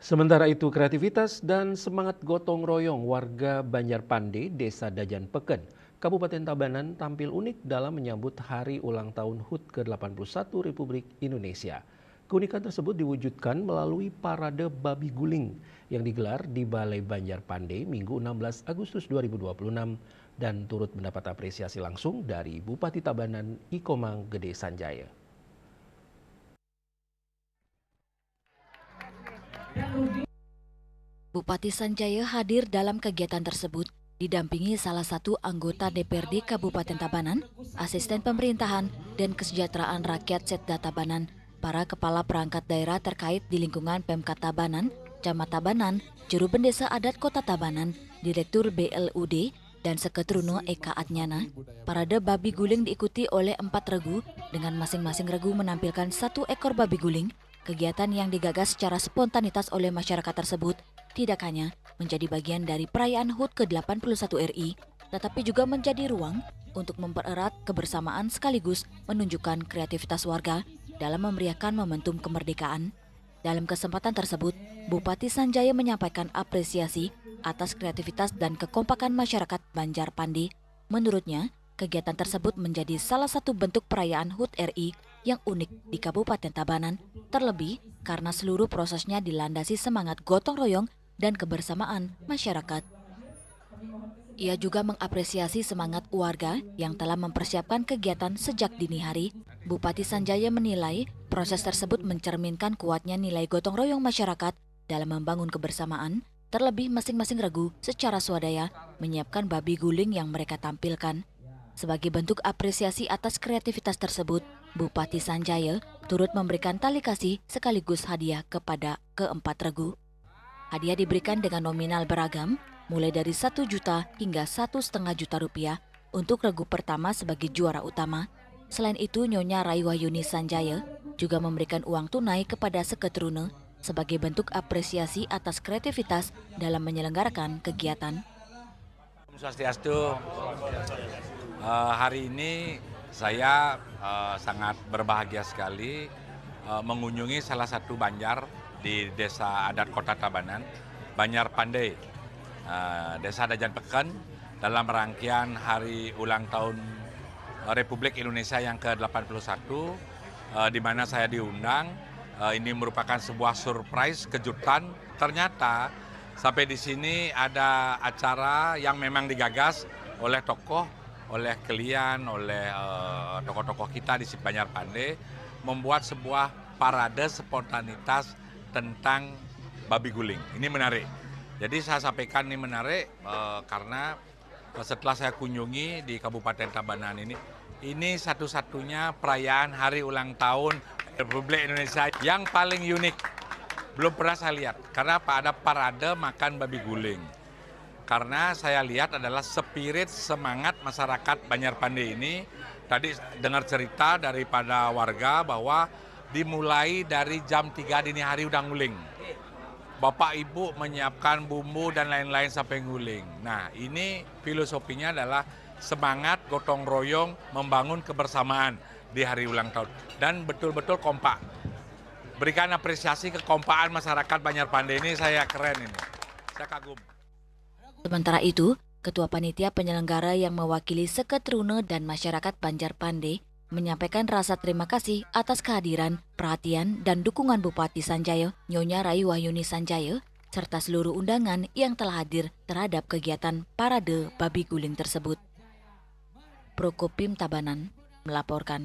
Sementara itu, kreativitas dan semangat gotong royong warga Banjarpande, Desa Dajan Peken, Kabupaten Tabanan tampil unik dalam menyambut Hari Ulang Tahun HUT ke-81 Republik Indonesia. Keunikan tersebut diwujudkan melalui parade babi guling yang digelar di Balai Banjarpande Minggu 16 Agustus 2026 dan turut mendapat apresiasi langsung dari Bupati Tabanan Ikomang Gede Sanjaya. Bupati Sanjaya hadir dalam kegiatan tersebut didampingi salah satu anggota DPRD Kabupaten Tabanan, asisten pemerintahan dan kesejahteraan rakyat Setda Tabanan, para kepala perangkat daerah terkait di lingkungan Pemkat Tabanan, Camat Tabanan, Juru Bendesa Adat Kota Tabanan, Direktur BLUD, dan Seketruno Eka Atnyana. Parade babi guling diikuti oleh 4 regu dengan masing-masing regu menampilkan 1 ekor babi guling. Kegiatan yang digagas secara spontanitas oleh masyarakat tersebut tidak hanya menjadi bagian dari perayaan HUT ke-81 RI, tetapi juga menjadi ruang untuk mempererat kebersamaan sekaligus menunjukkan kreativitas warga dalam memeriahkan momentum kemerdekaan. Dalam kesempatan tersebut, Bupati Sanjaya menyampaikan apresiasi atas kreativitas dan kekompakan masyarakat Banjarpande. Menurutnya, kegiatan tersebut menjadi salah satu bentuk perayaan HUT RI yang unik di Kabupaten Tabanan, terlebih karena seluruh prosesnya dilandasi semangat gotong royong dan kebersamaan masyarakat. Ia juga mengapresiasi semangat warga yang telah mempersiapkan kegiatan sejak dini hari. Bupati Sanjaya menilai proses tersebut mencerminkan kuatnya nilai gotong royong masyarakat dalam membangun kebersamaan, terlebih masing-masing regu secara swadaya menyiapkan babi guling yang mereka tampilkan. Sebagai bentuk apresiasi atas kreativitas tersebut, Bupati Sanjaya turut memberikan tali kasih sekaligus hadiah kepada keempat regu. Hadiah diberikan dengan nominal beragam, mulai dari 1 juta hingga 1,5 juta rupiah untuk regu pertama sebagai juara utama. Selain itu, Nyonya Raiwahyuni Sanjaya juga memberikan uang tunai kepada Seketruno sebagai bentuk apresiasi atas kreativitas dalam menyelenggarakan kegiatan. Swastiastu. Hari ini saya sangat berbahagia sekali mengunjungi salah satu banjar di Desa Adat Kota Tabanan, Banjarpande, Desa Dajan Peken, dalam rangkaian Hari Ulang Tahun Republik Indonesia yang ke-81, di mana saya diundang. Ini merupakan sebuah surprise, kejutan. Ternyata sampai di sini ada acara yang memang digagas oleh tokoh, oleh kalian, oleh tokoh-tokoh kita di Banjarpande, membuat sebuah parade spontanitas tentang babi guling. Ini menarik. Jadi saya sampaikan ini menarik karena setelah saya kunjungi di Kabupaten Tabanan ini satu-satunya perayaan Hari Ulang Tahun Republik Indonesia yang paling unik. Belum pernah saya lihat. Karena apa? Ada parade makan babi guling. Karena saya lihat adalah spirit semangat masyarakat Banjarpande ini. Tadi dengar cerita daripada warga bahwa dimulai dari jam 3 dini hari udah nguling. Bapak Ibu menyiapkan bumbu dan lain-lain sampai nguling. Nah, ini filosofinya adalah semangat gotong royong membangun kebersamaan di hari ulang tahun. Dan betul-betul kompak. Berikan apresiasi kekompakan masyarakat Banjarpande ini, saya keren ini. Saya kagum. Sementara itu, Ketua Panitia Penyelenggara yang mewakili Seketruno dan masyarakat Banjarpande menyampaikan rasa terima kasih atas kehadiran, perhatian, dan dukungan Bupati Sanjaya, Nyonya Raiwahyuni Sanjaya, serta seluruh undangan yang telah hadir terhadap kegiatan parade babi guling tersebut. Prokopim Tabanan melaporkan.